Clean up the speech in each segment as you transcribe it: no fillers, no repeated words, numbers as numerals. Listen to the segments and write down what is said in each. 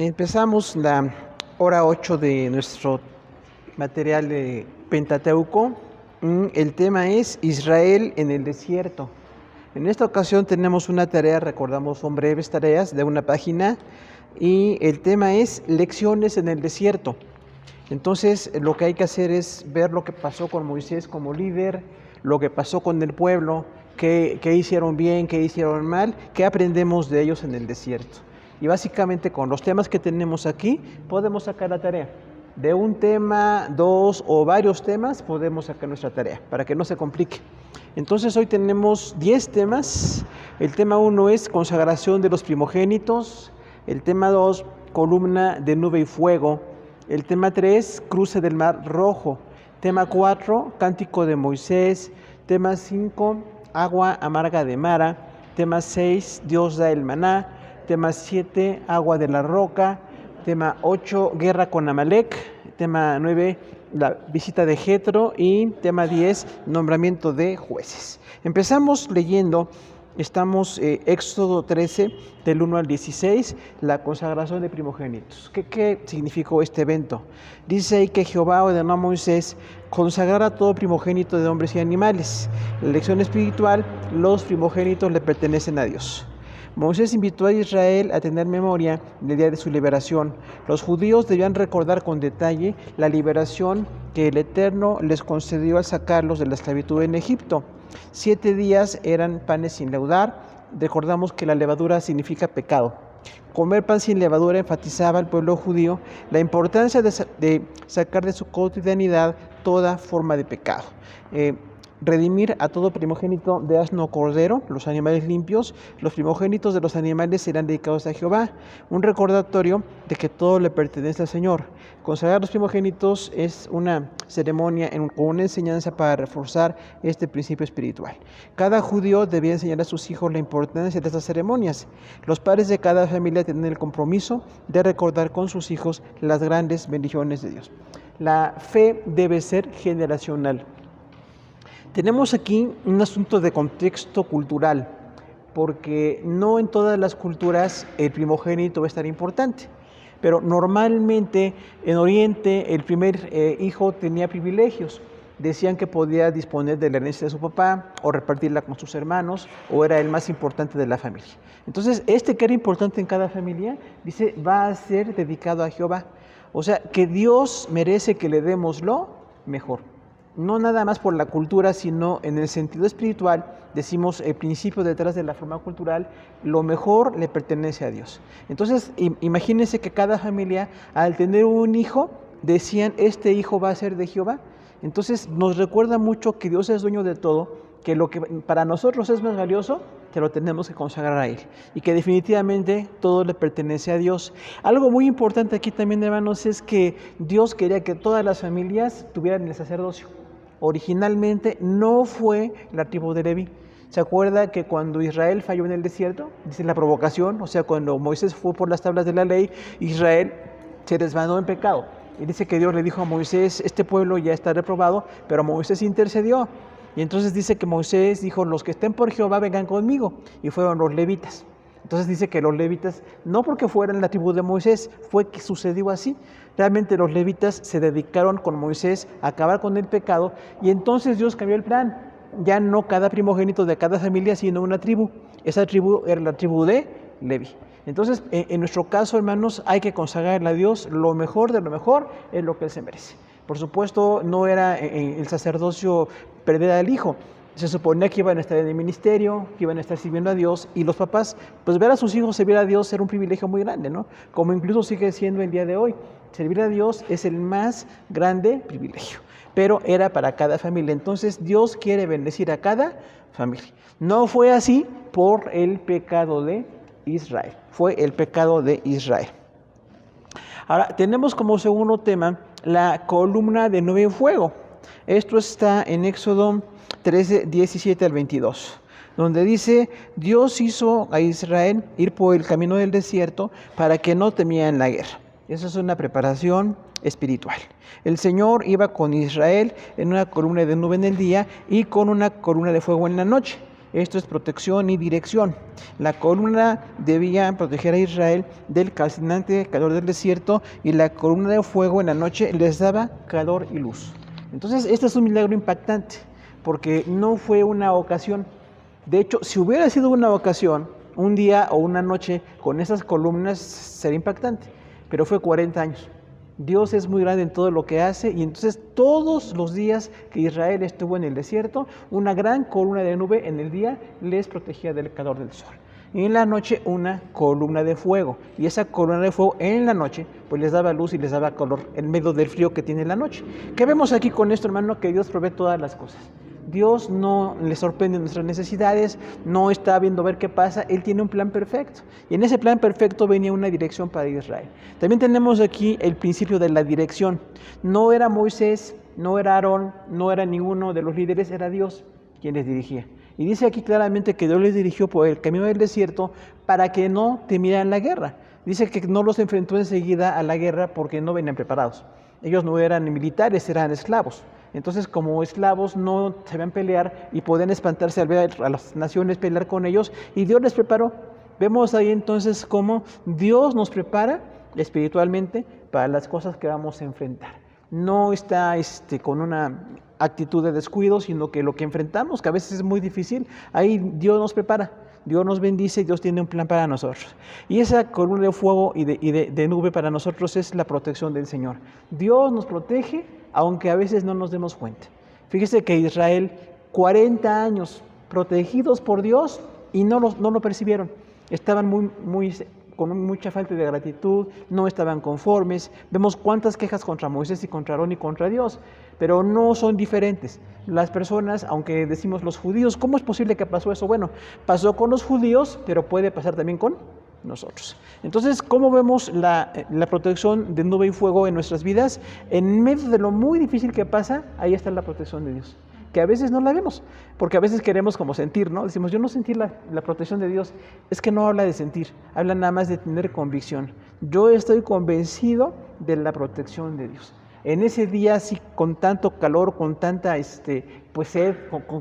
Empezamos la hora 8 de nuestro material de Pentateuco. El tema es Israel en el desierto. En esta ocasión tenemos una tarea, recordamos, son breves tareas de una página, y el tema es lecciones en el desierto. Entonces, lo que hay que hacer es ver lo que pasó con Moisés como líder, lo que pasó con el pueblo, qué hicieron bien, qué hicieron mal, qué aprendemos de ellos en el desierto. Y básicamente con los temas que tenemos aquí podemos sacar la tarea. De un tema, dos o varios temas podemos sacar nuestra tarea para que no se complique. Entonces hoy tenemos 10 temas. El tema 1 es consagración de los primogénitos. El tema 2, columna de nube y fuego. El tema 3, cruce del mar rojo. Tema 4, cántico de Moisés. Tema 5, agua amarga de Mara. Tema 6, Dios da el maná. Tema 7, agua de la roca. Tema 8, guerra con Amalek. Tema 9, la visita de Jetro. Y tema 10, nombramiento de jueces. Empezamos leyendo, estamos Éxodo 13, del 1 al 16, la consagración de primogénitos. ¿Qué significó este evento? Dice ahí que Jehová ordenó a Moisés consagrar a todo primogénito de hombres y animales. La lección espiritual: los primogénitos le pertenecen a Dios. Moisés invitó a Israel a tener memoria del día de su liberación. Los judíos debían recordar con detalle la liberación que el Eterno les concedió al sacarlos de la esclavitud en Egipto. 7 días eran panes sin leudar. Recordamos que la levadura significa pecado. Comer pan sin levadura enfatizaba al pueblo judío la importancia de sacar de su cotidianidad toda forma de pecado. Redimir a todo primogénito de asno o cordero, los animales limpios. Los primogénitos de los animales serán dedicados a Jehová. Un recordatorio de que todo le pertenece al Señor. Consagrar los primogénitos es una ceremonia con una enseñanza para reforzar este principio espiritual. Cada judío debía enseñar a sus hijos la importancia de estas ceremonias. Los padres de cada familia tienen el compromiso de recordar con sus hijos las grandes bendiciones de Dios. La fe debe ser generacional. Tenemos aquí un asunto de contexto cultural, porque no en todas las culturas el primogénito va a estar importante, pero normalmente en Oriente el primer hijo tenía privilegios. Decían que podía disponer de la herencia de su papá o repartirla con sus hermanos, o era el más importante de la familia. Entonces, que era importante en cada familia, dice, va a ser dedicado a Jehová. O sea, que Dios merece que le demos lo mejor. No nada más por la cultura, sino en el sentido espiritual. Decimos el principio detrás de la forma cultural: lo mejor le pertenece a Dios. Entonces, imagínense que cada familia, al tener un hijo, decían, este hijo va a ser de Jehová. Entonces nos recuerda mucho que Dios es dueño de todo, que lo que para nosotros es más valioso, que lo tenemos que consagrar a Él, y que definitivamente todo le pertenece a Dios. Algo muy importante aquí también, hermanos, es que Dios quería que todas las familias tuvieran el sacerdocio. Originalmente no fue la tribu de Leví. ¿Se acuerda que cuando Israel falló en el desierto? Dice la provocación, o sea, cuando Moisés fue por las tablas de la ley, Israel se desvanó en pecado. Y dice que Dios le dijo a Moisés, este pueblo ya está reprobado, pero Moisés intercedió. Y entonces dice que Moisés dijo, los que estén por Jehová vengan conmigo. Y fueron los levitas. Entonces dice que los levitas, no porque fueran la tribu de Moisés, fue que sucedió así. Realmente los levitas se dedicaron con Moisés a acabar con el pecado, y entonces Dios cambió el plan. Ya no cada primogénito de cada familia, sino una tribu. Esa tribu era la tribu de Leví. Entonces, en nuestro caso, hermanos, hay que consagrarle a Dios lo mejor de lo mejor, es lo que Él se merece. Por supuesto, no era el sacerdocio perder al hijo. Se suponía que iban a estar en el ministerio, que iban a estar sirviendo a Dios, y los papás, pues ver a sus hijos servir a Dios era un privilegio muy grande, ¿no? Como incluso sigue siendo el día de hoy. Servir a Dios es el más grande privilegio, pero era para cada familia. Entonces Dios quiere bendecir a cada familia. No fue así por el pecado de Israel, fue el pecado de Israel. Ahora, tenemos como segundo tema la columna de nube y fuego. Esto está en Éxodo 13, 17 al 22, donde dice, Dios hizo a Israel ir por el camino del desierto para que no temieran la guerra. Esa es una preparación espiritual. El Señor iba con Israel en una columna de nube en el día y con una columna de fuego en la noche. Esto es protección y dirección. La columna debía proteger a Israel del calcinante calor del desierto, y la columna de fuego en la noche les daba calor y luz. Entonces, este es un milagro impactante, porque no fue una ocasión. De hecho, si hubiera sido una ocasión, un día o una noche con esas columnas, sería impactante, pero fue 40 años. Dios es muy grande en todo lo que hace, y entonces todos los días que Israel estuvo en el desierto, una gran columna de nube en el día les protegía del calor del sol. Y en la noche una columna de fuego, y esa columna de fuego en la noche pues les daba luz y les daba color en medio del frío que tiene la noche. ¿Qué vemos aquí con esto, hermano? Que Dios provee todas las cosas. Dios no le sorprende nuestras necesidades, no está viendo a ver qué pasa, Él tiene un plan perfecto. Y en ese plan perfecto venía una dirección para Israel. También tenemos aquí el principio de la dirección. No era Moisés, no era Aarón, no era ninguno de los líderes, era Dios quien les dirigía. Y dice aquí claramente que Dios les dirigió por el camino del desierto para que no temieran la guerra. Dice que no los enfrentó enseguida a la guerra porque no venían preparados. Ellos no eran militares, eran esclavos. Entonces, como esclavos no sabían pelear y podían espantarse al ver a las naciones pelear con ellos, y Dios les preparó. Vemos ahí entonces cómo Dios nos prepara espiritualmente para las cosas que vamos a enfrentar. No está con una actitud de descuido, sino que lo que enfrentamos, que a veces es muy difícil, ahí Dios nos prepara. Dios nos bendice, Dios tiene un plan para nosotros. Y esa columna de fuego y de nube para nosotros es la protección del Señor. Dios nos protege, aunque a veces no nos demos cuenta. Fíjese que Israel, 40 años protegidos por Dios y no lo percibieron. Estaban con mucha falta de gratitud, no estaban conformes. Vemos cuántas quejas contra Moisés y contra Aarón y contra Dios, pero no son diferentes. Las personas, aunque decimos los judíos, ¿cómo es posible que pasó eso? Bueno, pasó con los judíos, pero puede pasar también con nosotros. Entonces, ¿cómo vemos la protección de nube y fuego en nuestras vidas? En medio de lo muy difícil que pasa, ahí está la protección de Dios, que a veces no la vemos, porque a veces queremos como sentir, ¿no? Decimos, yo no sentí la protección de Dios. Es que no habla de sentir, habla nada más de tener convicción. Yo estoy convencido de la protección de Dios. En ese día, así con tanto calor, con tanta pues sed,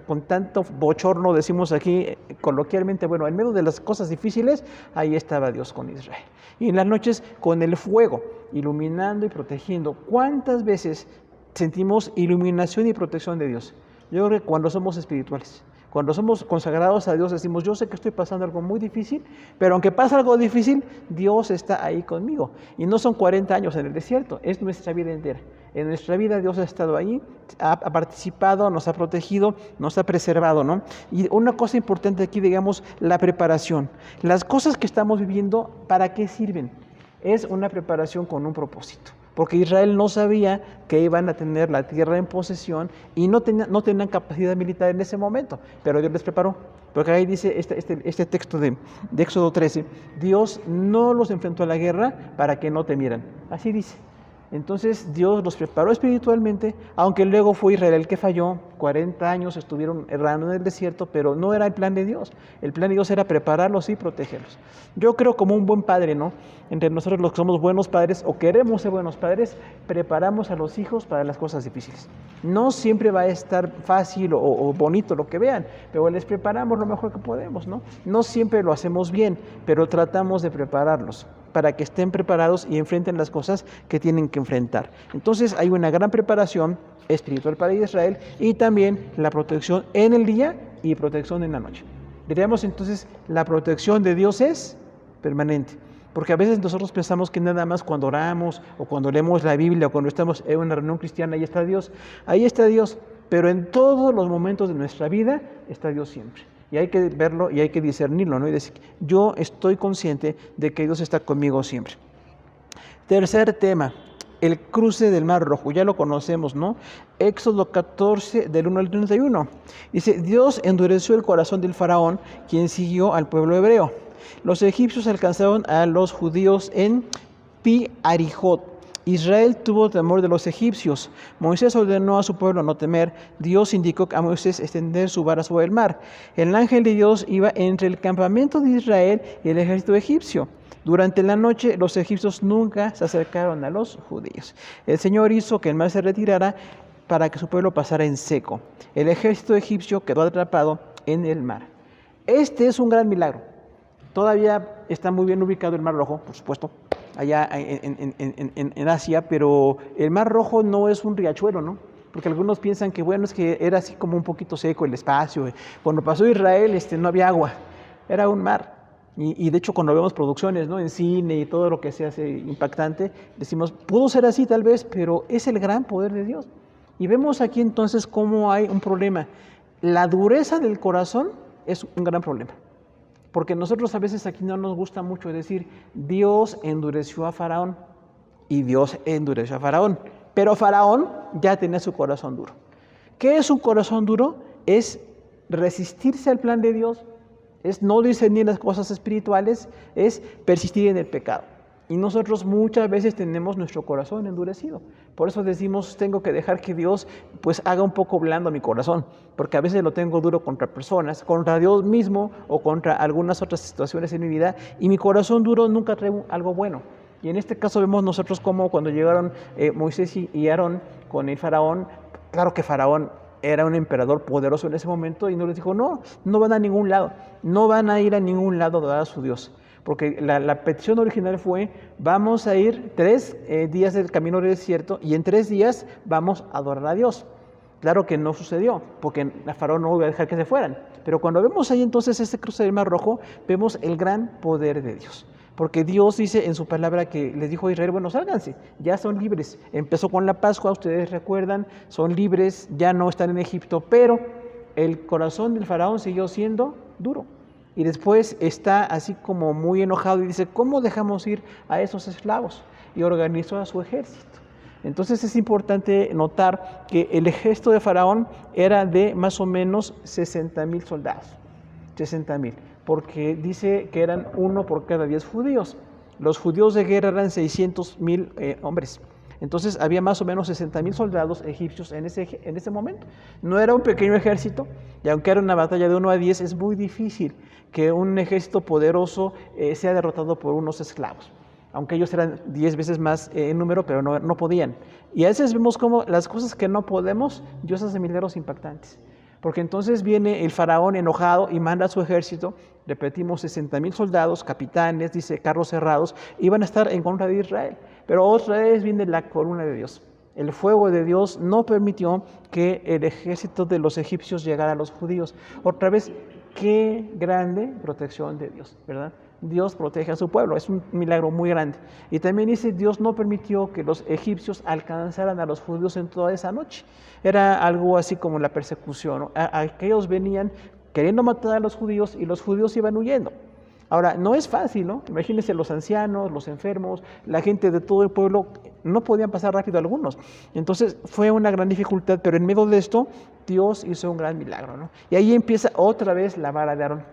con tanto bochorno, decimos aquí coloquialmente, bueno, en medio de las cosas difíciles, ahí estaba Dios con Israel. Y en las noches con el fuego, iluminando y protegiendo. ¿Cuántas veces sentimos iluminación y protección de Dios? Yo creo que cuando somos espirituales, cuando somos consagrados a Dios, decimos, yo sé que estoy pasando algo muy difícil, pero aunque pasa algo difícil, Dios está ahí conmigo. Y no son 40 años en el desierto, es nuestra vida entera. En nuestra vida Dios ha estado ahí, ha participado, nos ha protegido, nos ha preservado, ¿no? Y una cosa importante aquí, digamos, la preparación. Las cosas que estamos viviendo, ¿para qué sirven? Es una preparación con un propósito. Porque Israel no sabía que iban a tener la tierra en posesión y no tenían capacidad militar en ese momento, pero Dios les preparó. Porque ahí dice este texto de Éxodo 13, Dios no los enfrentó a la guerra para que no temieran. Así dice. Entonces Dios los preparó espiritualmente, aunque luego fue Israel el que falló. 40 años estuvieron errando en el desierto, pero no era el plan de Dios. El plan de Dios era prepararlos y protegerlos. Yo creo, como un buen padre, ¿no? Entre nosotros los que somos buenos padres o queremos ser buenos padres, preparamos a los hijos para las cosas difíciles. No siempre va a estar fácil o bonito lo que vean, pero les preparamos lo mejor que podemos, ¿no? No siempre lo hacemos bien, pero tratamos de prepararlos para que estén preparados y enfrenten las cosas que tienen que enfrentar. Entonces hay una gran preparación espiritual para Israel y también la protección en el día y protección en la noche. Diríamos entonces, la protección de Dios es permanente, porque a veces nosotros pensamos que nada más cuando oramos o cuando leemos la Biblia o cuando estamos en una reunión cristiana, ahí está Dios, pero en todos los momentos de nuestra vida está Dios siempre. Y hay que verlo y hay que discernirlo, ¿no? Y decir, yo estoy consciente de que Dios está conmigo siempre. Tercer tema, el cruce del Mar Rojo. Ya lo conocemos, ¿no? Éxodo 14, del 1 al 31. Dice, Dios endureció el corazón del faraón, quien siguió al pueblo hebreo. Los egipcios alcanzaron a los judíos en Pi-Hahiroth. Israel tuvo temor de los egipcios. Moisés ordenó a su pueblo no temer. Dios indicó a Moisés extender su vara sobre el mar. El ángel de Dios iba entre el campamento de Israel y el ejército egipcio. Durante la noche los egipcios nunca se acercaron a los judíos. El Señor hizo que el mar se retirara para que su pueblo pasara en seco. El ejército egipcio quedó atrapado en el mar. Este es un gran milagro. Todavía está muy bien ubicado el Mar Rojo, por supuesto, allá en Asia, pero el Mar Rojo no es un riachuelo, ¿no? Porque algunos piensan que, bueno, es que era así como un poquito seco el espacio. Cuando pasó Israel, no había agua, era un mar. Y de hecho, cuando vemos producciones, ¿no?, en cine y todo lo que se hace impactante, decimos, pudo ser así tal vez, pero es el gran poder de Dios. Y vemos aquí entonces cómo hay un problema. La dureza del corazón es un gran problema. Porque nosotros a veces aquí no nos gusta mucho decir, Dios endureció a Faraón y Dios endureció a Faraón. Pero Faraón ya tenía su corazón duro. ¿Qué es un corazón duro? Es resistirse al plan de Dios, es no discernir las cosas espirituales, es persistir en el pecado. Y nosotros muchas veces tenemos nuestro corazón endurecido. Por eso decimos, tengo que dejar que Dios pues haga un poco blando mi corazón, porque a veces lo tengo duro contra personas, contra Dios mismo o contra algunas otras situaciones en mi vida, y mi corazón duro nunca trae algo bueno. Y en este caso vemos nosotros cómo cuando llegaron Moisés y Aarón con el faraón, claro que Faraón era un emperador poderoso en ese momento y no les dijo, no van a ningún lado, no van a ir a ningún lado a adorar a su Dios. Porque la petición original fue, vamos a ir 3 días del camino del desierto y en 3 días vamos a adorar a Dios. Claro que no sucedió, porque el faraón no iba a dejar que se fueran. Pero cuando vemos ahí entonces este cruce del Mar Rojo, vemos el gran poder de Dios. Porque Dios dice en su palabra que les dijo a Israel, bueno, sálganse, ya son libres. Empezó con la Pascua, ustedes recuerdan, son libres, ya no están en Egipto, pero el corazón del faraón siguió siendo duro. Y después está así como muy enojado y dice, ¿cómo dejamos ir a esos esclavos? Y organizó a su ejército. Entonces es importante notar que el ejército de Faraón era de más o menos 60,000 soldados. 60,000, porque dice que eran 1 por cada 10 judíos. Los judíos de guerra eran 600,000 hombres. Entonces había más o menos 60,000 soldados egipcios en ese momento. No era un pequeño ejército, y aunque era una batalla de 1 a 10, es muy difícil que un ejército poderoso sea derrotado por unos esclavos. Aunque ellos eran 10 veces más en número, pero no podían. Y a veces vemos cómo las cosas que no podemos, Dios hace milagros impactantes. Porque entonces viene el faraón enojado y manda a su ejército, repetimos, 60,000 soldados, capitanes, dice, carros cerrados, iban a estar en contra de Israel. Pero otra vez viene la columna de Dios. El fuego de Dios no permitió que el ejército de los egipcios llegara a los judíos. Otra vez, qué grande protección de Dios, ¿verdad? Dios protege a su pueblo, es un milagro muy grande. Y también dice, Dios no permitió que los egipcios alcanzaran a los judíos en toda esa noche. Era algo así como la persecución, ¿no? Aquellos venían queriendo matar a los judíos y los judíos iban huyendo. Ahora, no es fácil, ¿no? Imagínense los ancianos, los enfermos, la gente de todo el pueblo, no podían pasar rápido algunos. Entonces fue una gran dificultad, pero en medio de esto, Dios hizo un gran milagro, ¿no? Y ahí empieza otra vez la vara de Aarón.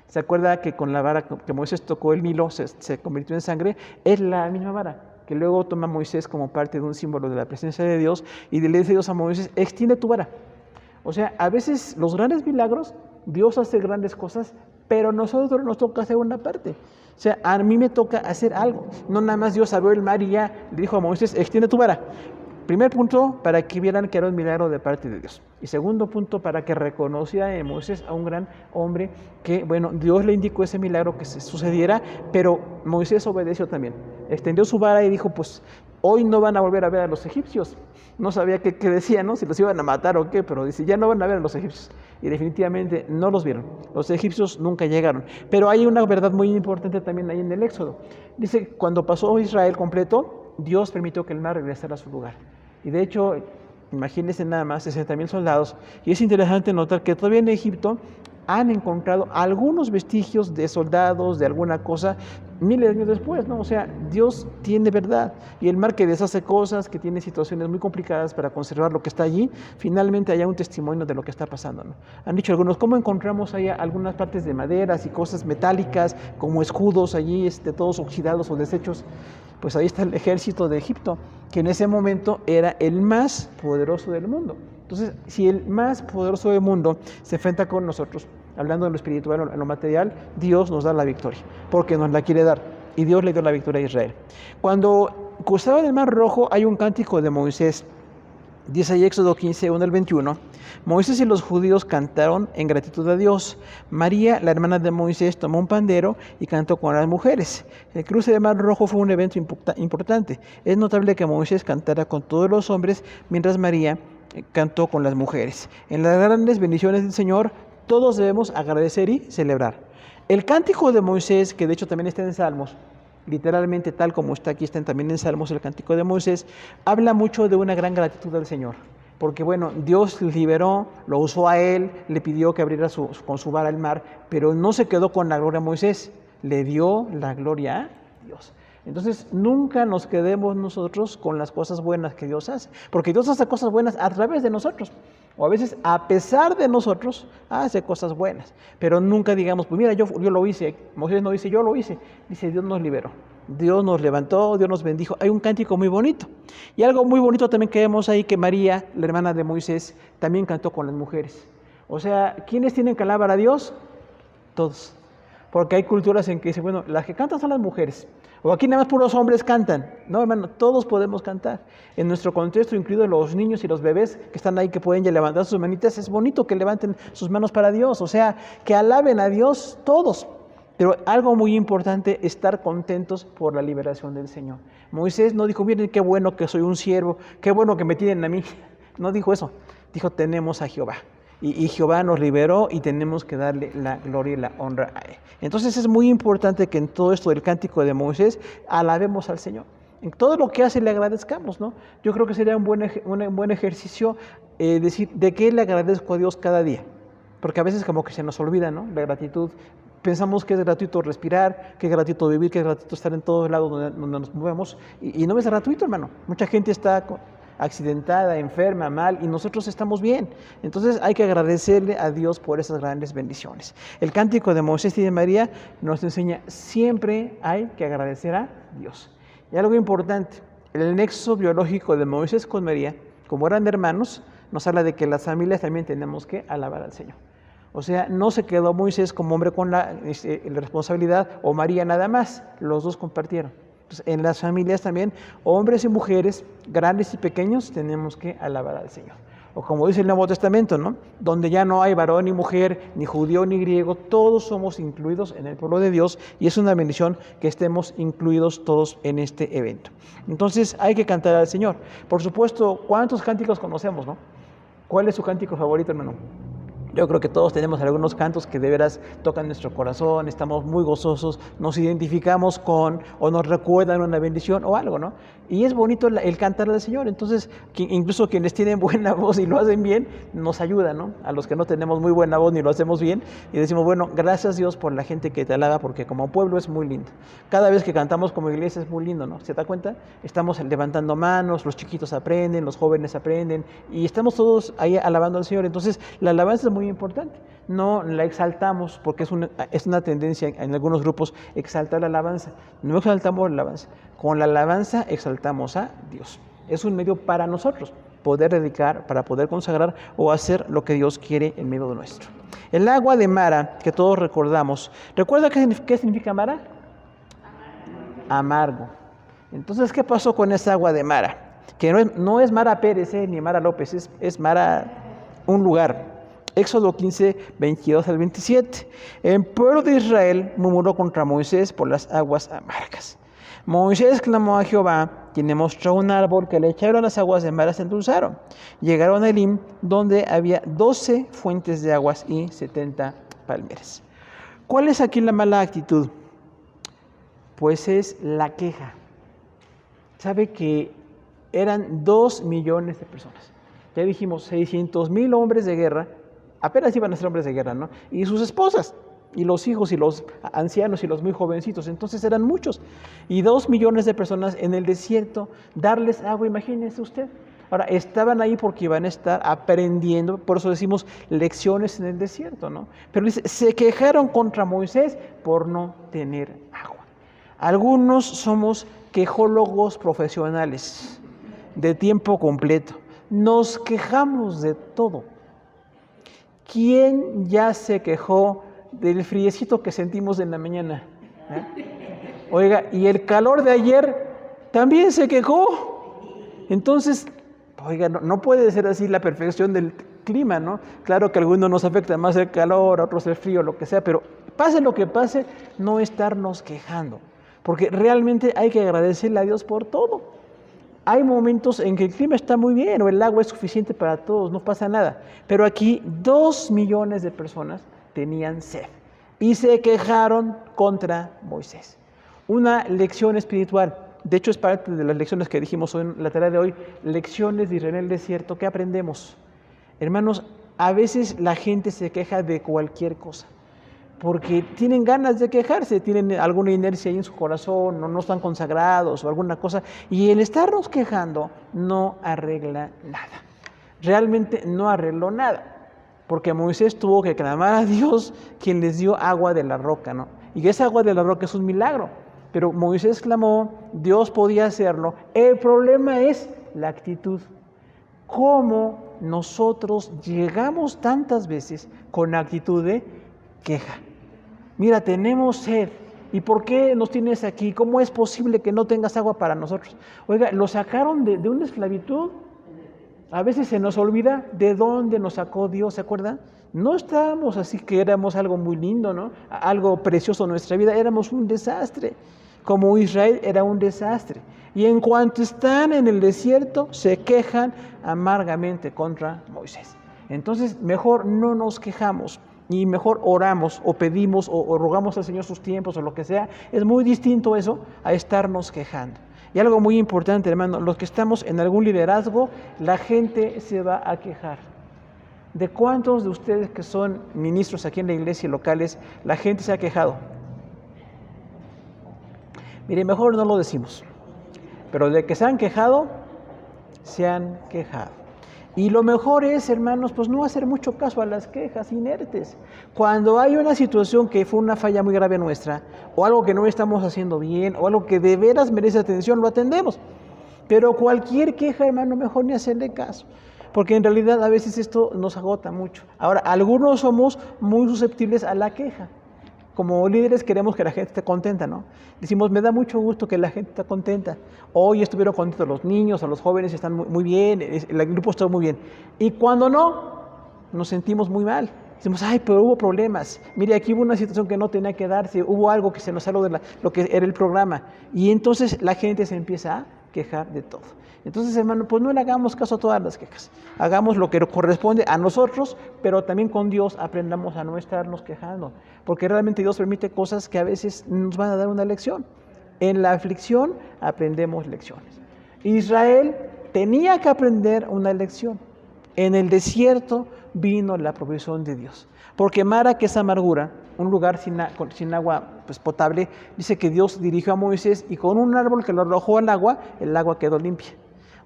¿Se acuerda que con la vara que Moisés tocó el Nilo se convirtió en sangre? Es la misma vara que luego toma Moisés como parte de un símbolo de la presencia de Dios y le dice Dios a Moisés, extiende tu vara. O sea, a veces los grandes milagros, Dios hace grandes cosas, pero a nosotros nos toca hacer una parte. O sea, a mí me toca hacer algo. No nada más Dios abrió el mar y ya le dijo a Moisés, extiende tu vara. Primer punto, para que vieran que era un milagro de parte de Dios. Y segundo punto, para que reconociera en Moisés a un gran hombre que, bueno, Dios le indicó ese milagro que se sucediera, pero Moisés obedeció también. Extendió su vara y dijo, pues, hoy no van a volver a ver a los egipcios. No sabía qué decía, ¿no? Si los iban a matar o qué, pero dice, ya no van a ver a los egipcios. Y definitivamente no los vieron. Los egipcios nunca llegaron. Pero hay una verdad muy importante también ahí en el Éxodo. Dice, cuando pasó Israel completo, Dios permitió que el mar regresara a su lugar. Y de hecho, imagínense nada más, 60,000 soldados. Y es interesante notar que todavía en Egipto han encontrado algunos vestigios de soldados, de alguna cosa, miles de años después, ¿no? O sea, Dios tiene verdad. Y el mar que deshace cosas, que tiene situaciones muy complicadas para conservar lo que está allí, finalmente haya un testimonio de lo que está pasando, ¿no? Han dicho algunos, ¿cómo encontramos allá algunas partes de maderas y cosas metálicas, como escudos allí, todos oxidados o desechos? Pues ahí está el ejército de Egipto, que en ese momento era el más poderoso del mundo. Entonces, si el más poderoso del mundo se enfrenta con nosotros, hablando de lo espiritual, en lo material, Dios nos da la victoria, porque nos la quiere dar. Y Dios le dio la victoria a Israel. Cuando cruzaban el Mar Rojo, hay un cántico de Moisés Dice ahí Éxodo 15, 1 al 21, Moisés y los judíos cantaron en gratitud a Dios. María, la hermana de Moisés, tomó un pandero y cantó con las mujeres. El cruce del Mar Rojo fue un evento importante. Es notable que Moisés cantara con todos los hombres, mientras María cantó con las mujeres. En las grandes bendiciones del Señor, todos debemos agradecer y celebrar. El cántico de Moisés, que de hecho también está en Salmos, literalmente tal como está aquí, está también en Salmos el cántico de Moisés, habla mucho de una gran gratitud al Señor. Porque bueno, Dios liberó, lo usó a él, le pidió que abriera con su vara el mar, pero no se quedó con la gloria a Moisés, le dio la gloria a Dios. Entonces, nunca nos quedemos nosotros con las cosas buenas que Dios hace, porque Dios hace cosas buenas a través de nosotros, o a veces a pesar de nosotros hace cosas buenas, pero nunca digamos, pues mira, yo lo hice. Moisés no dice yo lo hice, dice Dios nos liberó, Dios nos levantó, Dios nos bendijo. Hay un cántico muy bonito, y algo muy bonito también que vemos ahí, que María, la hermana de Moisés, también cantó con las mujeres. O sea, ¿quiénes tienen que alabar a Dios? Todos, porque hay culturas en que dicen, bueno, las que cantan son las mujeres, o aquí nada más puros hombres cantan. No, hermano, todos podemos cantar. En nuestro contexto, incluidos los niños y los bebés que están ahí, que pueden ya levantar sus manitas, es bonito que levanten sus manos para Dios, o sea, que alaben a Dios todos. Pero algo muy importante, estar contentos por la liberación del Señor. Moisés no dijo, miren qué bueno que soy un siervo, qué bueno que me tienen a mí. No dijo eso, dijo, tenemos a Jehová. Y Jehová nos liberó y tenemos que darle la gloria y la honra a Él. Entonces es muy importante que en todo esto del cántico de Moisés alabemos al Señor. En todo lo que hace le agradezcamos, ¿no? Yo creo que sería un buen ejercicio decir de qué le agradezco a Dios cada día. Porque a veces como que se nos olvida, ¿no? La gratitud. Pensamos que es gratuito respirar, que es gratuito vivir, que es gratuito estar en todos lados donde nos movemos. Y no es gratuito, hermano. Mucha gente está accidentada, enferma, mal, y nosotros estamos bien. Entonces hay que agradecerle a Dios por esas grandes bendiciones. El cántico de Moisés y de María nos enseña, siempre hay que agradecer a Dios. Y algo importante, el nexo biológico de Moisés con María, como eran hermanos, nos habla de que las familias también tenemos que alabar al Señor. O sea, no se quedó Moisés como hombre con la responsabilidad, o María nada más, los dos compartieron. Entonces, en las familias también, hombres y mujeres, grandes y pequeños, tenemos que alabar al Señor. O como dice el Nuevo Testamento, ¿no? Donde ya no hay varón ni mujer, ni judío ni griego, todos somos incluidos en el pueblo de Dios, y es una bendición que estemos incluidos todos en este evento. Entonces hay que cantar al Señor. Por supuesto, ¿cuántos cánticos conocemos, no? ¿Cuál es su cántico favorito, hermano? Yo creo que todos tenemos algunos cantos que de veras tocan nuestro corazón, estamos muy gozosos, nos identificamos con o nos recuerdan una bendición o algo, ¿no? Y es bonito el cantar al Señor. Entonces, incluso quienes tienen buena voz y lo hacen bien, nos ayuda, ¿no? A los que no tenemos muy buena voz ni lo hacemos bien, y decimos, bueno, gracias Dios por la gente que te alaba, porque como pueblo es muy lindo. Cada vez que cantamos como iglesia es muy lindo, ¿no? ¿Se da cuenta? Estamos levantando manos, los chiquitos aprenden, los jóvenes aprenden, y estamos todos ahí alabando al Señor. Entonces, la alabanza es muy importante. No la exaltamos, porque es una tendencia en algunos grupos exaltar la alabanza. No exaltamos la alabanza. Con la alabanza exaltamos a Dios. Es un medio para nosotros poder dedicar, para poder consagrar o hacer lo que Dios quiere en medio de nuestro. El agua de Mara, que todos recordamos. ¿Recuerda qué significa Mara? Amargo. Entonces, ¿qué pasó con esa agua de Mara? Que no es Mara Pérez ni Mara López, es Mara, un lugar. Éxodo 15, 22 al 27. El pueblo de Israel murmuró contra Moisés por las aguas amargas. Moisés clamó a Jehová, quien le mostró un árbol que le echaron las aguas de Mara se endulzaron. Llegaron a Elim, donde había 12 fuentes de aguas y 70 palmeras. ¿Cuál es aquí la mala actitud? Pues es la queja. Sabe que eran 2 millones de personas. Ya dijimos, 600,000 hombres de guerra, apenas iban a ser hombres de guerra, ¿no? Y sus esposas, y los hijos, y los ancianos, y los muy jovencitos. Entonces eran muchos. Y 2 millones de personas en el desierto, darles agua, imagínese usted. Ahora, estaban ahí porque iban a estar aprendiendo, por eso decimos lecciones en el desierto, ¿no? Pero dice, se quejaron contra Moisés por no tener agua. Algunos somos quejólogos profesionales de tiempo completo. Nos quejamos de todo. ¿Quién ya se quejó del friecito que sentimos en la mañana? Oiga, y el calor de ayer también se quejó. Entonces, Oiga, no puede ser así la perfección del clima, ¿no? Claro que a algunos nos afecta más el calor, a otros el frío, lo que sea, pero pase lo que pase, no estarnos quejando, porque realmente hay que agradecerle a Dios por todo. Hay momentos en que el clima está muy bien o el agua es suficiente para todos, no pasa nada, pero aquí 2 millones de personas tenían sed y se quejaron contra Moisés. Una lección espiritual. De hecho, es parte de las lecciones que dijimos hoy en la tarea de hoy, lecciones de Israel en el desierto. ¿Qué aprendemos? Hermanos, a veces la gente se queja de cualquier cosa, porque tienen ganas de quejarse, tienen alguna inercia ahí en su corazón, no están consagrados o alguna cosa, y el estarnos quejando no arregla nada. Realmente no arregló nada, porque Moisés tuvo que clamar a Dios, quien les dio agua de la roca, ¿no? Y esa agua de la roca es un milagro. Pero Moisés clamó, Dios podía hacerlo. El problema es la actitud. ¿Cómo nosotros llegamos tantas veces con actitud de queja? Mira, tenemos sed. ¿Y por qué nos tienes aquí? ¿Cómo es posible que no tengas agua para nosotros? Oiga, lo sacaron de una esclavitud. A veces se nos olvida de dónde nos sacó Dios, ¿se acuerdan? No estábamos así que éramos algo muy lindo, ¿no? Algo precioso en nuestra vida, éramos un desastre. Como Israel era un desastre. Y en cuanto están en el desierto, se quejan amargamente contra Moisés. Entonces, mejor no nos quejamos y mejor oramos o pedimos o rogamos al Señor sus tiempos o lo que sea. Es muy distinto eso a estarnos quejando. Y algo muy importante, hermano, los que estamos en algún liderazgo, la gente se va a quejar. ¿De cuántos de ustedes que son ministros aquí en la iglesia locales, la gente se ha quejado? Mire, mejor no lo decimos, pero de que se han quejado, se han quejado. Y lo mejor es, hermanos, pues no hacer mucho caso a las quejas inertes. Cuando hay una situación que fue una falla muy grave nuestra, o algo que no estamos haciendo bien, o algo que de veras merece atención, lo atendemos. Pero cualquier queja, hermano, mejor ni hacerle caso, porque en realidad a veces esto nos agota mucho. Ahora, algunos somos muy susceptibles a la queja. Como líderes queremos que la gente esté contenta, ¿no? Decimos, me da mucho gusto que la gente esté contenta. Hoy estuvieron contentos los niños, o los jóvenes están muy bien, el grupo está muy bien. Y cuando no, nos sentimos muy mal. Decimos, ay, pero hubo problemas. Mire, aquí hubo una situación que no tenía que darse, hubo algo que se nos salió de lo que era el programa. Y entonces la gente se empieza a quejar de todo. Entonces, hermano, pues no le hagamos caso a todas las quejas. Hagamos lo que corresponde a nosotros, pero también con Dios aprendamos a no estarnos quejando, porque realmente Dios permite cosas que a veces nos van a dar una lección. En la aflicción aprendemos lecciones. Israel tenía que aprender una lección. En el desierto vino la provisión de Dios, porque Mara, que es amargura, un lugar sin agua pues, potable, dice que Dios dirigió a Moisés y con un árbol que lo arrojó al agua, el agua quedó limpia.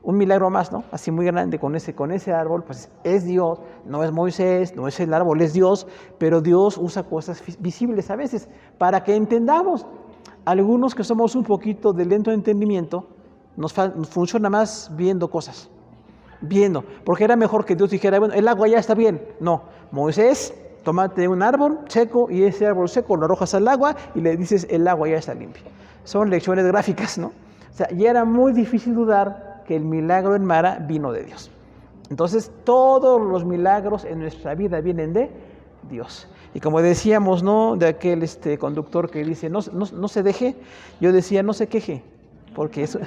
Un milagro más, ¿no? Así muy grande con ese árbol, pues es Dios, no es Moisés, no es el árbol, es Dios, pero Dios usa cosas visibles a veces para que entendamos. Algunos que somos un poquito de lento entendimiento, nos funciona más viendo cosas, porque era mejor que Dios dijera, bueno, el agua ya está bien. No, Moisés, tómate un árbol seco y ese árbol seco lo arrojas al agua y le dices, el agua ya está limpia. Son lecciones gráficas, ¿no? O sea, ya era muy difícil dudar que el milagro en Mara vino de Dios. Entonces, todos los milagros en nuestra vida vienen de Dios. Y como decíamos, ¿no? De aquel conductor que dice, no se deje, yo decía, no se queje, porque eso,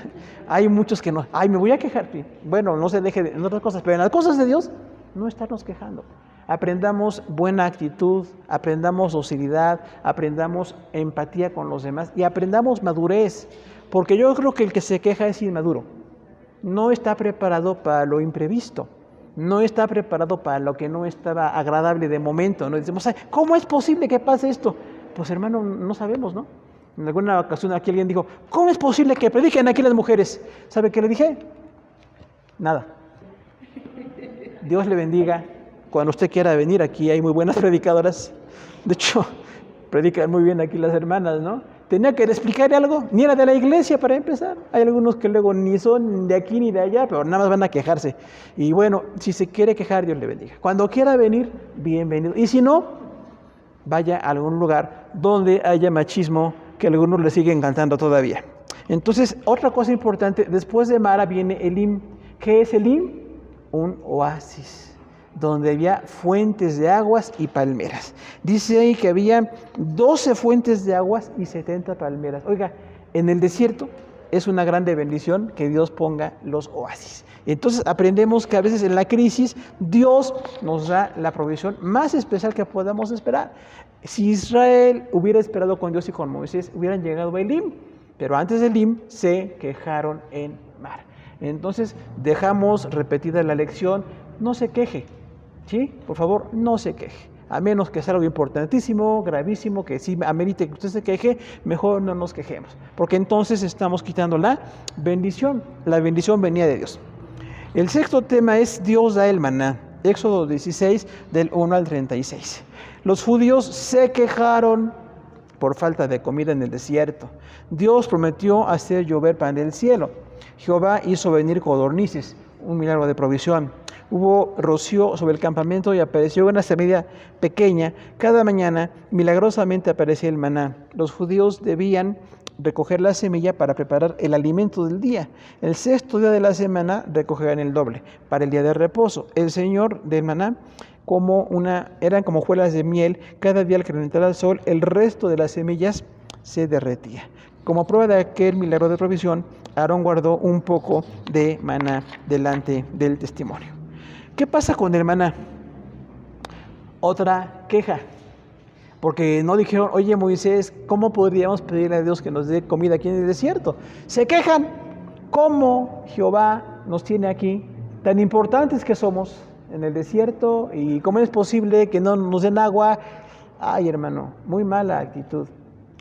hay muchos que no, me voy a quejar. Bueno, no se deje en otras cosas, pero en las cosas de Dios, no estarnos quejando. Aprendamos buena actitud, aprendamos docilidad, aprendamos empatía con los demás y aprendamos madurez, porque yo creo que el que se queja es inmaduro. No está preparado para lo imprevisto, no está preparado para lo que no estaba agradable de momento, ¿no? Decimos, ¿cómo es posible que pase esto? Pues hermano, no sabemos, ¿no? En alguna ocasión aquí alguien dijo, ¿cómo es posible que prediquen aquí las mujeres? ¿Sabe qué le dije? Nada. Dios le bendiga. Cuando usted quiera venir, aquí hay muy buenas predicadoras. De hecho, predican muy bien aquí las hermanas, ¿no? Tenía que explicarle algo, ni era de la iglesia para empezar. Hay algunos que luego ni son de aquí ni de allá, pero nada más van a quejarse. Y bueno, si se quiere quejar, Dios le bendiga. Cuando quiera venir, bienvenido. Y si no, vaya a algún lugar donde haya machismo, que a algunos le siguen cantando todavía. Entonces, otra cosa importante, después de Mara viene Elim. ¿Qué es Elim? Un oasis, donde había fuentes de aguas y palmeras. Dice ahí que había 12 fuentes de aguas y 70 palmeras. Oiga, en el desierto es una grande bendición que Dios ponga los oasis. Entonces aprendemos que a veces en la crisis Dios nos da la provisión más especial que podamos esperar. Si Israel hubiera esperado con Dios y con Moisés, hubieran llegado a Elim, pero antes de Elim se quejaron en Mar. Entonces dejamos repetida la lección, no se queje, ¿sí? Por favor, no se queje. A menos que sea algo importantísimo, gravísimo, que sí amerite que usted se queje, mejor no nos quejemos, porque entonces estamos quitando la bendición. La bendición venía de Dios. El sexto tema es Dios da el maná. Éxodo 16, del 1 al 36. Los judíos se quejaron por falta de comida en el desierto. Dios prometió hacer llover pan del cielo. Jehová hizo venir codornices, un milagro de provisión. Hubo rocío sobre el campamento y apareció una semilla pequeña. Cada mañana milagrosamente aparecía el maná. Los judíos debían recoger la semilla para preparar el alimento del día. El sexto día de la semana recogerán el doble para el día de reposo. El Señor del maná eran como hojuelas de miel. Cada día al calentar el sol, el resto de las semillas se derretía. Como prueba de aquel milagro de provisión, Aarón guardó un poco de maná delante del testimonio. ¿Qué pasa con el maná? Otra queja. Porque no dijeron, oye Moisés, ¿cómo podríamos pedirle a Dios que nos dé comida aquí en el desierto? Se quejan. ¿Cómo Jehová nos tiene aquí? Tan importantes que somos en el desierto, y cómo es posible que no nos den agua. Ay, hermano, muy mala actitud.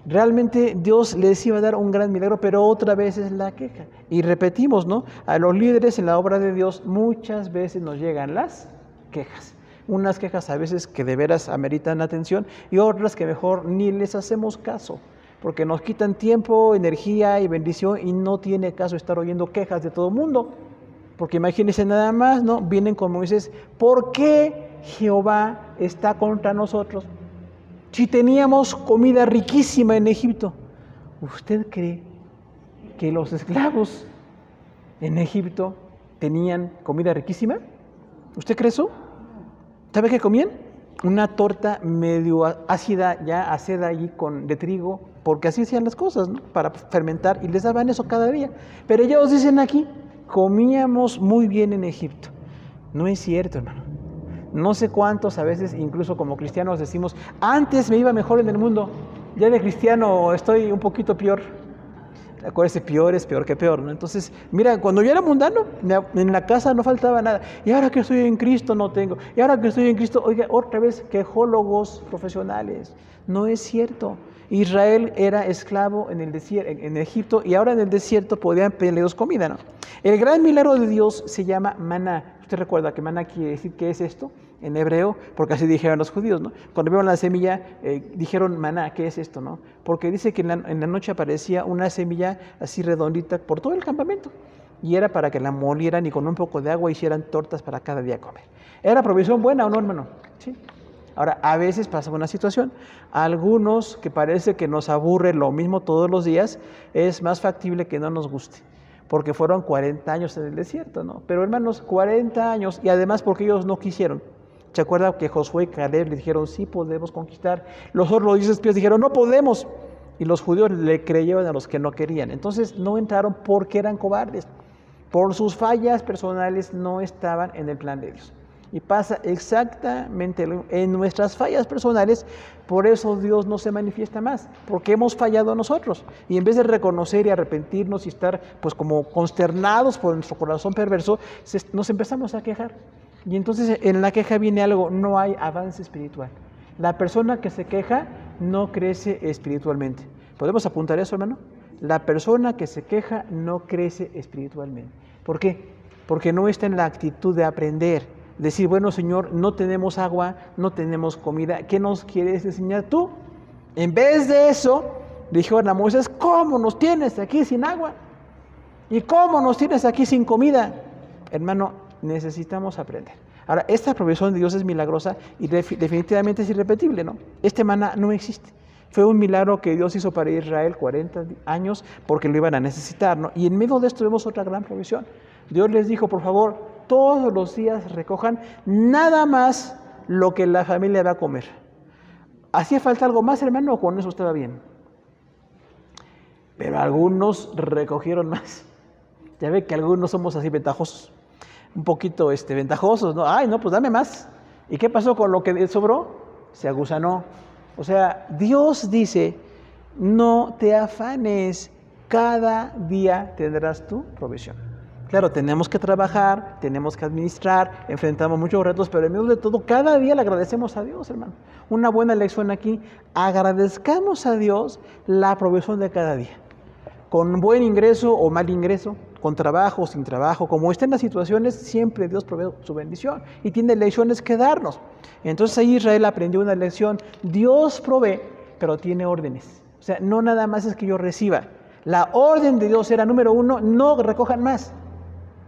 Realmente Dios les iba a dar un gran milagro, pero otra vez es la queja. Y repetimos, ¿no? A los líderes en la obra de Dios muchas veces nos llegan las quejas. Unas quejas a veces que de veras ameritan atención y otras que mejor ni les hacemos caso, porque nos quitan tiempo, energía y bendición, y no tiene caso estar oyendo quejas de todo el mundo. Porque imagínense nada más, ¿no? Vienen con Moisés, ¿por qué Jehová está contra nosotros? Si teníamos comida riquísima en Egipto. ¿Usted cree que los esclavos en Egipto tenían comida riquísima? ¿Usted cree eso? ¿Sabe qué comían? Una torta medio ácida, ya aceda allí de trigo, porque así hacían las cosas, ¿no? Para fermentar, y les daban eso cada día. Pero ellos dicen aquí, comíamos muy bien en Egipto. No es cierto, hermano. No sé cuántos a veces, incluso como cristianos, decimos, antes me iba mejor en el mundo, ya de cristiano estoy un poquito peor. Acuérdese, peor es peor que peor, ¿no? Entonces, mira, cuando yo era mundano, en la casa no faltaba nada. Y ahora que estoy en Cristo no tengo. Y ahora que estoy en Cristo, oiga, otra vez quejólogos profesionales. No es cierto. Israel era esclavo en el desierto, en Egipto, y ahora en el desierto podían pedirles comida, ¿no? El gran milagro de Dios se llama maná. ¿Usted recuerda que maná quiere decir qué es esto? En hebreo, porque así dijeron los judíos, ¿no? Cuando vieron la semilla, dijeron maná, ¿qué es esto, no? Porque dice que en la noche aparecía una semilla así redondita por todo el campamento, y era para que la molieran y con un poco de agua hicieran tortas para cada día comer. ¿Era provisión buena o no, hermano? Sí. Ahora, a veces pasa una situación. A algunos que parece que nos aburre lo mismo todos los días, es más factible que no nos guste, porque fueron 40 años en el desierto, ¿no? Pero hermanos, 40 años, y además porque ellos no quisieron. ¿Se acuerda que Josué y Caleb le dijeron, sí podemos conquistar? Los otros 10 espías dijeron, no podemos. Y los judíos le creyeron a los que no querían. Entonces no entraron porque eran cobardes. Por sus fallas personales no estaban en el plan de Dios. Y pasa exactamente en nuestras fallas personales. Por eso Dios no se manifiesta más, porque hemos fallado nosotros. Y en vez de reconocer y arrepentirnos y estar pues como consternados por nuestro corazón perverso, nos empezamos a quejar. Y entonces en la queja viene algo, no hay avance espiritual. La persona que se queja no crece espiritualmente. ¿Podemos apuntar eso, hermano? La persona que se queja no crece espiritualmente. ¿Por qué? Porque no está en la actitud de aprender. Decir, bueno, Señor, no tenemos agua, no tenemos comida, ¿qué nos quieres enseñar tú? En vez de eso, dijeron a Moisés, ¿cómo nos tienes aquí sin agua? ¿Y cómo nos tienes aquí sin comida? Hermano, necesitamos aprender. Ahora, esta provisión de Dios es milagrosa y definitivamente es irrepetible, ¿no? Este maná no existe. Fue un milagro que Dios hizo para Israel 40 años porque lo iban a necesitar, ¿no? Y en medio de esto vemos otra gran provisión. Dios les dijo, por favor, todos los días recojan nada más lo que la familia va a comer. ¿Hacía falta algo más, hermano, o con eso estaba bien? Pero algunos recogieron más. Ya ve que algunos somos así ventajosos, un poquito ventajosos, ¿no? Ay, no, pues dame más. ¿Y qué pasó con lo que sobró? Se agusanó. O sea, Dios dice, no te afanes, cada día tendrás tu provisión. Claro, tenemos que trabajar, tenemos que administrar, enfrentamos muchos retos, pero en medio de todo, cada día le agradecemos a Dios, hermano. Una buena lección aquí, agradezcamos a Dios la provisión de cada día. Con buen ingreso o mal ingreso, con trabajo o sin trabajo, como estén las situaciones, siempre Dios provee su bendición y tiene lecciones que darnos. Entonces ahí Israel aprendió una lección, Dios provee, pero tiene órdenes. O sea, no nada más es que yo reciba. La orden de Dios era, número 1, no recojan más.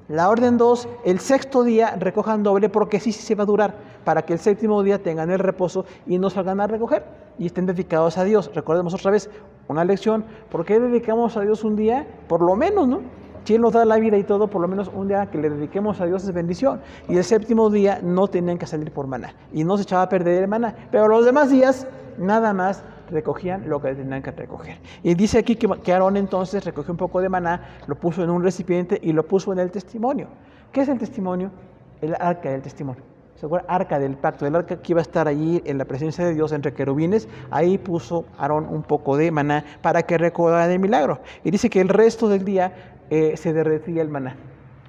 La orden 2, el sexto día recojan doble porque sí se va a durar, para que el séptimo día tengan el reposo y no salgan a recoger y estén dedicados a Dios. Recordemos otra vez una lección, ¿por qué dedicamos a Dios un día? Por lo menos, ¿no? Si Él nos da la vida y todo, por lo menos un día que le dediquemos a Dios es bendición. Y el séptimo día no tenían que salir por maná y no se echaba a perder el maná, pero los demás días nada más recogían lo que tenían que recoger. Y dice aquí que Aarón entonces recogió un poco de maná, lo puso en un recipiente y lo puso en el testimonio. ¿Qué es el testimonio? El arca del testimonio. ¿Se acuerdan? Arca del pacto, el arca que iba a estar allí en la presencia de Dios entre querubines. Ahí puso Aarón un poco de maná para que recordara el milagro. Y dice que el resto del día se derretía el maná.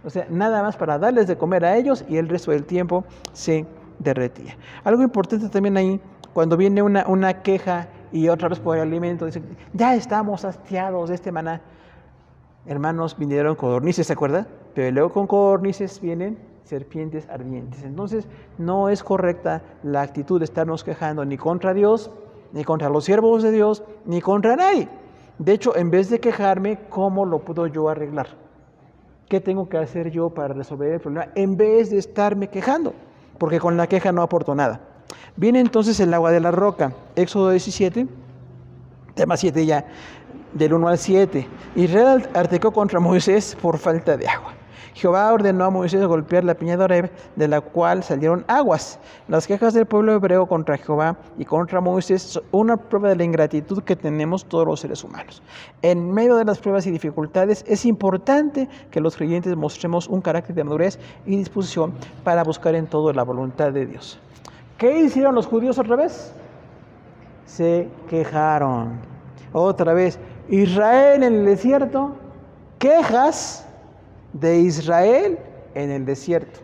O sea, nada más para darles de comer a ellos y el resto del tiempo se derretía. Algo importante también ahí, cuando viene una queja y otra vez por el alimento, dice, ya estamos hastiados de este maná. Hermanos, vinieron codornices, ¿se acuerdan? Pero luego con codornices vienen serpientes ardientes. Entonces, no es correcta la actitud de estarnos quejando ni contra Dios, ni contra los siervos de Dios, ni contra nadie. De hecho, en vez de quejarme, ¿cómo lo puedo yo arreglar? ¿Qué tengo que hacer yo para resolver el problema? En vez de estarme quejando, porque con la queja no aporto nada. Viene entonces el agua de la roca, Éxodo 17, tema 7 ya, del 1 al 7. Israel altercó contra Moisés por falta de agua. Jehová ordenó a Moisés golpear la peña de Oreb, de la cual salieron aguas. Las quejas del pueblo hebreo contra Jehová y contra Moisés son una prueba de la ingratitud que tenemos todos los seres humanos. En medio de las pruebas y dificultades, es importante que los creyentes mostremos un carácter de madurez y disposición para buscar en todo la voluntad de Dios. ¿Qué hicieron los judíos otra vez? Se quejaron. Otra vez, Israel en el desierto, quejas de Israel en el desierto,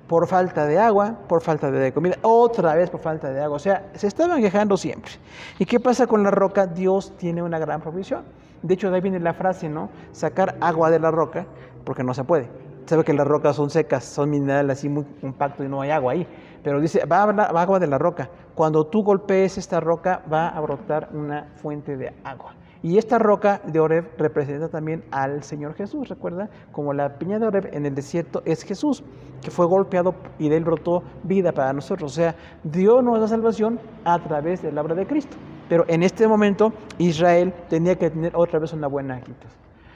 por falta de agua, por falta de comida, otra vez por falta de agua. O sea, se estaban quejando siempre. ¿Y qué pasa con la roca? Dios tiene una gran provisión. De hecho, de ahí viene la frase, ¿no? Sacar agua de la roca, porque no se puede. Sabe que las rocas son secas, son minerales así muy compactos y no hay agua ahí. Pero dice, va agua de la roca. Cuando tú golpees esta roca, va a brotar una fuente de agua. Y esta roca de Oreb representa también al Señor Jesús, recuerda, como la peña de Oreb en el desierto es Jesús, que fue golpeado y de él brotó vida para nosotros. O sea, Dios nos da salvación a través de la obra de Cristo. Pero en este momento Israel tenía que tener otra vez una buena actitud.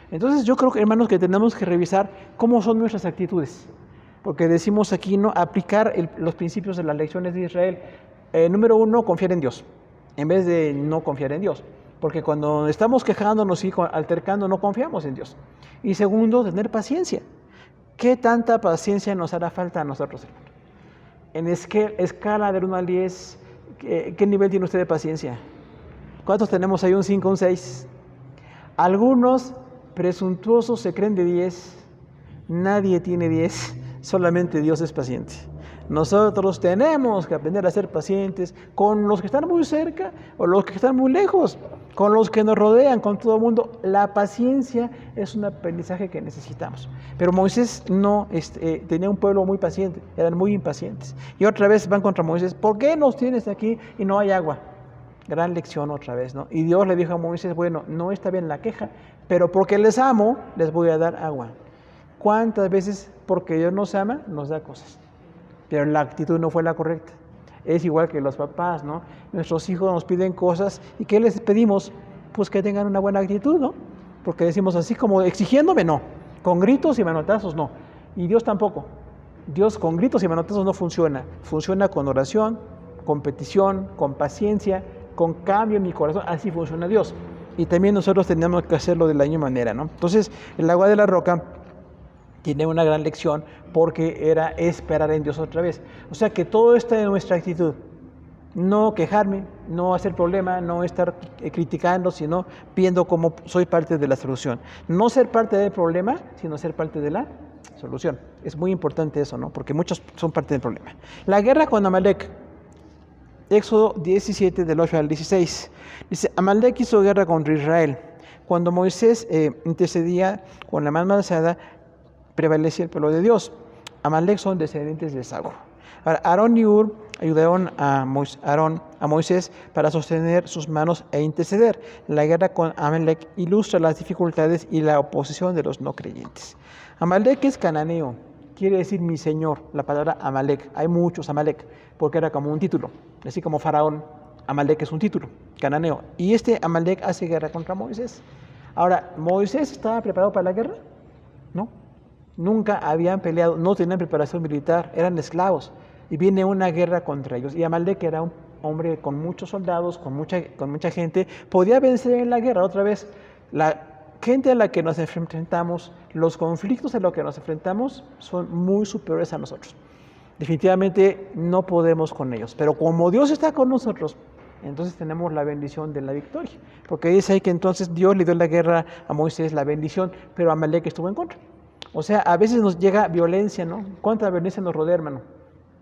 Entonces yo creo, hermanos, que tenemos que revisar cómo son nuestras actitudes. Porque decimos aquí, ¿no?, aplicar los principios de las lecciones de Israel. Número 1, confiar en Dios, en vez de no confiar en Dios. Porque cuando estamos quejándonos y altercando, no confiamos en Dios. Y segundo, tener paciencia. ¿Qué tanta paciencia nos hará falta a nosotros, hermano? En escala del 1 al 10, ¿qué nivel tiene usted de paciencia? ¿Cuántos tenemos ahí? ¿Un 5, un 6? Algunos presuntuosos se creen de 10. Nadie tiene 10, solamente Dios es paciente. Nosotros tenemos que aprender a ser pacientes con los que están muy cerca o los que están muy lejos, con los que nos rodean, con todo el mundo. La paciencia es un aprendizaje que necesitamos. Pero Moisés no tenía un pueblo muy paciente, eran muy impacientes. Y otra vez van contra Moisés, ¿por qué nos tienes aquí y no hay agua? Gran lección otra vez, ¿no? Y Dios le dijo a Moisés, bueno, no está bien la queja, pero porque les amo, les voy a dar agua. ¿Cuántas veces porque Dios nos ama, nos da cosas? Pero la actitud no fue la correcta. Es igual que los papás, ¿no? Nuestros hijos nos piden cosas y ¿qué les pedimos? Pues que tengan una buena actitud, ¿no? Porque decimos así como exigiéndome, no. Con gritos y manotazos, no. Y Dios tampoco. Dios con gritos y manotazos no funciona. Funciona con oración, con petición, con paciencia, con cambio en mi corazón. Así funciona Dios. Y también nosotros tenemos que hacerlo de la misma manera, ¿no? Entonces, el agua de la roca tiene una gran lección porque era esperar en Dios otra vez. O sea que todo está en nuestra actitud. No quejarme, no hacer problema, no estar criticando, sino viendo cómo soy parte de la solución. No ser parte del problema, sino ser parte de la solución. Es muy importante eso, ¿no? Porque muchos son parte del problema. La guerra con Amalek. Éxodo 17, del 8 al 16. Dice, Amalek hizo guerra contra Israel. Cuando Moisés intercedía con la mano alzada, prevalecía el pueblo de Dios. Amalek son descendientes de Esaú. Ahora, Aarón y Hur ayudaron a Moisés para sostener sus manos e interceder. La guerra con Amalek ilustra las dificultades y la oposición de los no creyentes. Amalek es cananeo, quiere decir mi señor, la palabra Amalek. Hay muchos Amalek, porque era como un título, así como Faraón. Amalek es un título, cananeo. Y este Amalek hace guerra contra Moisés. Ahora, ¿Moisés estaba preparado para la guerra? No. Nunca habían peleado, no tenían preparación militar, eran esclavos. Y viene una guerra contra ellos. Y Amalek era un hombre con muchos soldados, con mucha gente. Podía vencer en la guerra. Otra vez, la gente a la que nos enfrentamos, los conflictos a los que nos enfrentamos son muy superiores a nosotros. Definitivamente no podemos con ellos. Pero como Dios está con nosotros, entonces tenemos la bendición de la victoria. Porque dice ahí que entonces Dios le dio la guerra a Moisés, la bendición, pero Amalek estuvo en contra. O sea, a veces nos llega violencia, ¿no? ¿Cuánta violencia nos rodea, hermano?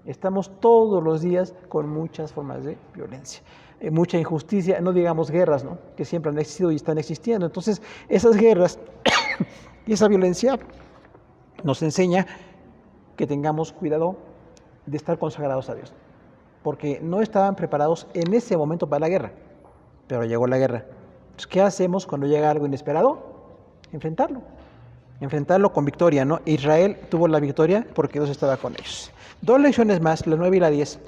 Estamos todos los días con muchas formas de violencia, mucha injusticia, no digamos guerras, ¿no? Que siempre han existido y están existiendo. Entonces, esas guerras y esa violencia nos enseña que tengamos cuidado de estar consagrados a Dios, porque no estaban preparados en ese momento para la guerra, pero llegó la guerra. Entonces, ¿qué hacemos cuando llega algo inesperado? Enfrentarlo con victoria, ¿no? Israel tuvo la victoria porque Dios estaba con ellos. 2 lecciones más, la 9 y la 10.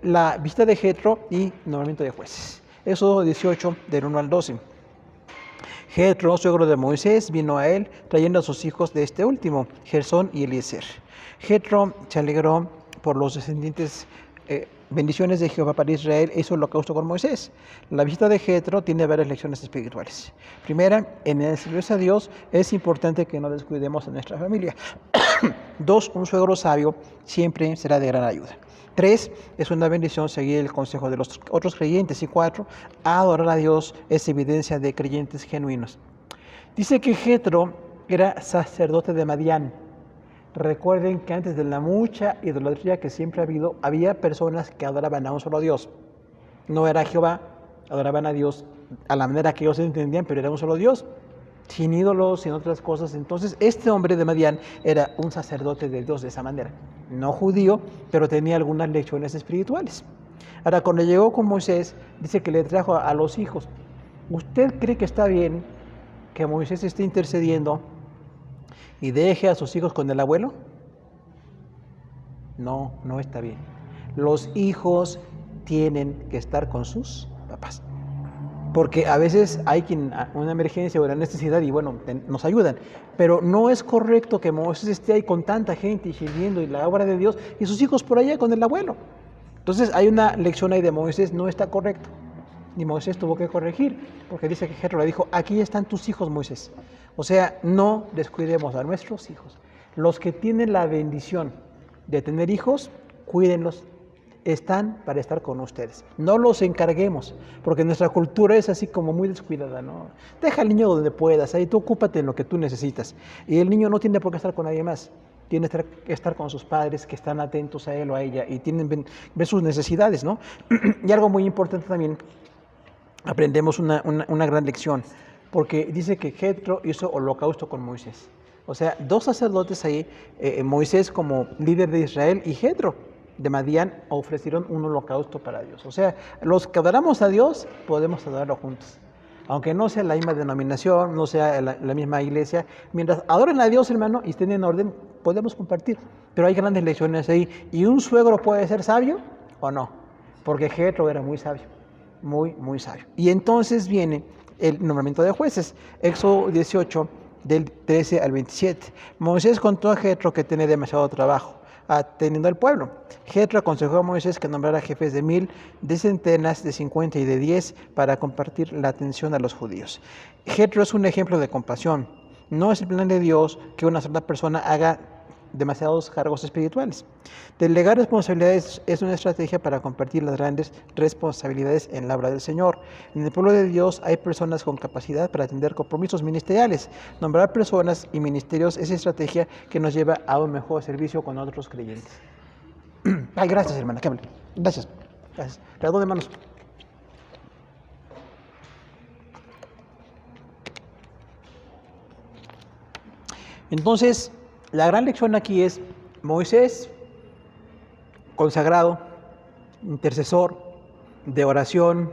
La visita de Jetro y nombramiento de jueces. Éxodo 18, del 1 al 12. Jetro, suegro de Moisés, vino a él trayendo a sus hijos de este último, Gersón y Eliezer. Jetro se alegró por los descendientes bendiciones de Jehová para Israel, hizo el holocausto con Moisés. La visita de Jetro tiene varias lecciones espirituales. Primera, en el servicio a Dios es importante que no descuidemos a nuestra familia. 2, un suegro sabio siempre será de gran ayuda. 3, es una bendición seguir el consejo de los otros creyentes. Y 4, adorar a Dios es evidencia de creyentes genuinos. Dice que Jetro era sacerdote de Madián. Recuerden que antes de la mucha idolatría que siempre ha habido, había personas que adoraban a un solo Dios. No era Jehová, adoraban a Dios a la manera que ellos entendían, pero era un solo Dios, sin ídolos, sin otras cosas. Entonces, este hombre de Madián era un sacerdote de Dios de esa manera. No judío, pero tenía algunas lecciones espirituales. Ahora, cuando llegó con Moisés, dice que le trajo a los hijos. ¿Usted cree que está bien que Moisés esté intercediendo y deje a sus hijos con el abuelo? No, no está bien. Los hijos tienen que estar con sus papás. Porque a veces hay una emergencia o una necesidad y bueno, nos ayudan. Pero no es correcto que Moisés esté ahí con tanta gente y sirviendo y la obra de Dios y sus hijos por allá con el abuelo. Entonces hay una lección ahí de Moisés, no está correcto. Y Moisés tuvo que corregir, porque dice que Jetro le dijo, aquí están tus hijos, Moisés. O sea, no descuidemos a nuestros hijos. Los que tienen la bendición de tener hijos, cuídenlos. Están para estar con ustedes. No los encarguemos, porque nuestra cultura es así como muy descuidada, ¿no? Deja al niño donde puedas, ahí tú ocúpate en lo que tú necesitas. Y el niño no tiene por qué estar con nadie más. Tiene que estar con sus padres que están atentos a él o a ella y tienen ver sus necesidades, ¿no? Y algo muy importante también, aprendemos una gran lección, porque dice que Jetro hizo holocausto con Moisés. O sea, 2 sacerdotes ahí, Moisés como líder de Israel y Jetro de Madián ofrecieron un holocausto para Dios. O sea, los que adoramos a Dios podemos adorarlo juntos. Aunque no sea la misma denominación, no sea la misma iglesia, mientras adoren a Dios, hermano, y estén en orden, podemos compartir. Pero hay grandes lecciones ahí. ¿Y un suegro puede ser sabio o no? Porque Jetro era muy sabio, muy, muy sabio. Y entonces viene el nombramiento de jueces. Éxodo 18, del 13 al 27. Moisés contó a Jetro que tenía demasiado trabajo atendiendo al pueblo. Jetro aconsejó a Moisés que nombrara jefes de 1000, de centenas, de 50 y de 10 para compartir la atención a los judíos. Jetro es un ejemplo de compasión. No es el plan de Dios que una sola persona haga demasiados cargos espirituales. Delegar responsabilidades es una estrategia para compartir las grandes responsabilidades en la obra del Señor. En el pueblo de Dios hay personas con capacidad para atender compromisos ministeriales. Nombrar personas y ministerios es estrategia que nos lleva a un mejor servicio con otros creyentes. Ay, gracias, hermana, qué amable. Gracias. Gracias. Perdón de manos. Entonces, la gran lección aquí es Moisés, consagrado, intercesor, de oración,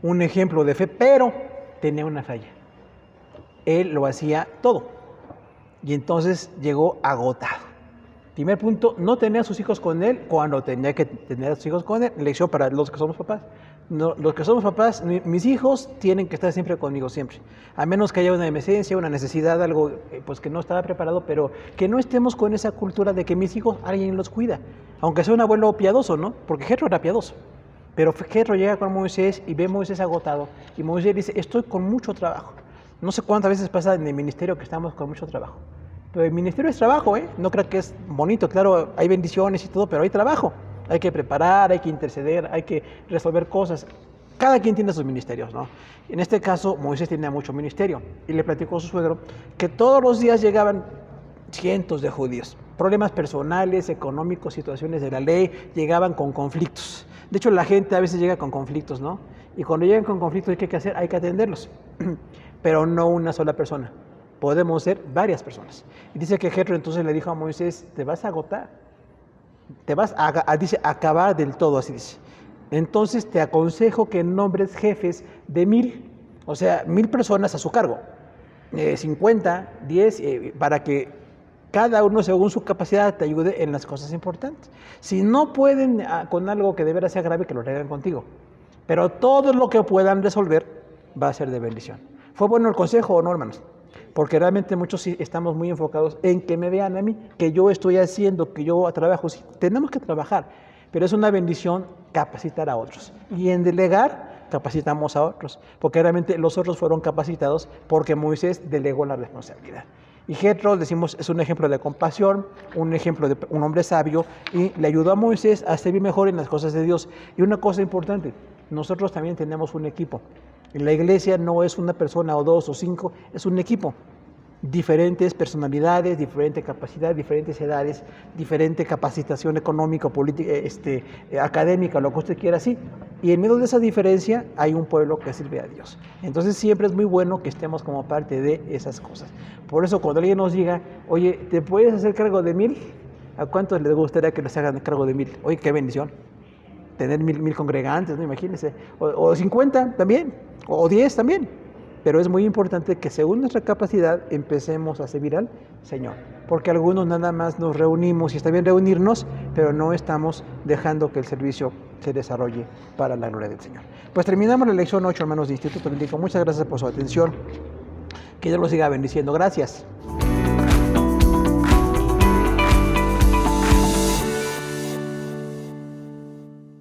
un ejemplo de fe, pero tenía una falla. Él lo hacía todo y entonces llegó agotado. Primer punto, no tenía a sus hijos con él cuando tenía que tener a sus hijos con él. Lección para los que somos papás. No, los que somos papás, mis hijos tienen que estar siempre conmigo, siempre. A menos que haya una emergencia, una necesidad, algo pues que no estaba preparado, pero que no estemos con esa cultura de que mis hijos alguien los cuida. Aunque sea un abuelo piadoso, ¿no? Porque Jetro era piadoso. Pero Jetro llega con Moisés y ve a Moisés agotado. Y Moisés dice, estoy con mucho trabajo. No sé cuántas veces pasa en el ministerio que estamos con mucho trabajo. Pero el ministerio es trabajo, ¿eh? No creo que es bonito, claro, hay bendiciones y todo, pero hay trabajo. Hay que preparar, hay que interceder, hay que resolver cosas. Cada quien tiene sus ministerios, ¿no? En este caso, Moisés tenía mucho ministerio y le platicó a su suegro que todos los días llegaban cientos de judíos. Problemas personales, económicos, situaciones de la ley, llegaban con conflictos. De hecho, la gente a veces llega con conflictos, ¿no? Y cuando llegan con conflictos, ¿qué hay que hacer? Hay que atenderlos, pero no una sola persona. Podemos ser varias personas. Y dice que Jetro entonces le dijo a Moisés, te vas a agotar, te vas a dice, acabar del todo, así dice. Entonces te aconsejo que nombres jefes de 1000, o sea, 1000 personas a su cargo, 50, 10, para que cada uno según su capacidad te ayude en las cosas importantes. Si no pueden con algo que de veras sea grave, que lo traigan contigo. Pero todo lo que puedan resolver va a ser de bendición. ¿Fue bueno el consejo o no, hermanos? Porque realmente muchos sí estamos muy enfocados en que me vean a mí, que yo estoy haciendo, que yo trabajo. Sí, tenemos que trabajar, pero es una bendición capacitar a otros. Y en delegar, capacitamos a otros, porque realmente los otros fueron capacitados porque Moisés delegó la responsabilidad. Y Jetro, decimos, es un ejemplo de compasión, un ejemplo de un hombre sabio, y le ayudó a Moisés a servir mejor en las cosas de Dios. Y una cosa importante, nosotros también tenemos un equipo. En la iglesia no es una persona o 2 o 5, es un equipo. Diferentes personalidades, diferente capacidad, diferentes edades, diferente capacitación económica, política, académica, lo que usted quiera, así. Y en medio de esa diferencia hay un pueblo que sirve a Dios. Entonces siempre es muy bueno que estemos como parte de esas cosas. Por eso cuando alguien nos diga, oye, ¿te puedes hacer cargo de 1000? ¿A cuántos les gustaría que les hagan cargo de 1000? Oye, qué bendición. Tener 1000 congregantes, ¿no? Imagínense. O 50 también, o 10 también. Pero es muy importante que según nuestra capacidad empecemos a servir al Señor. Porque algunos nada más nos reunimos, y está bien reunirnos, pero no estamos dejando que el servicio se desarrolle para la gloria del Señor. Pues terminamos la lección 8, hermanos de Instituto Bíblico. Muchas gracias por su atención. Que Dios los siga bendiciendo. Gracias.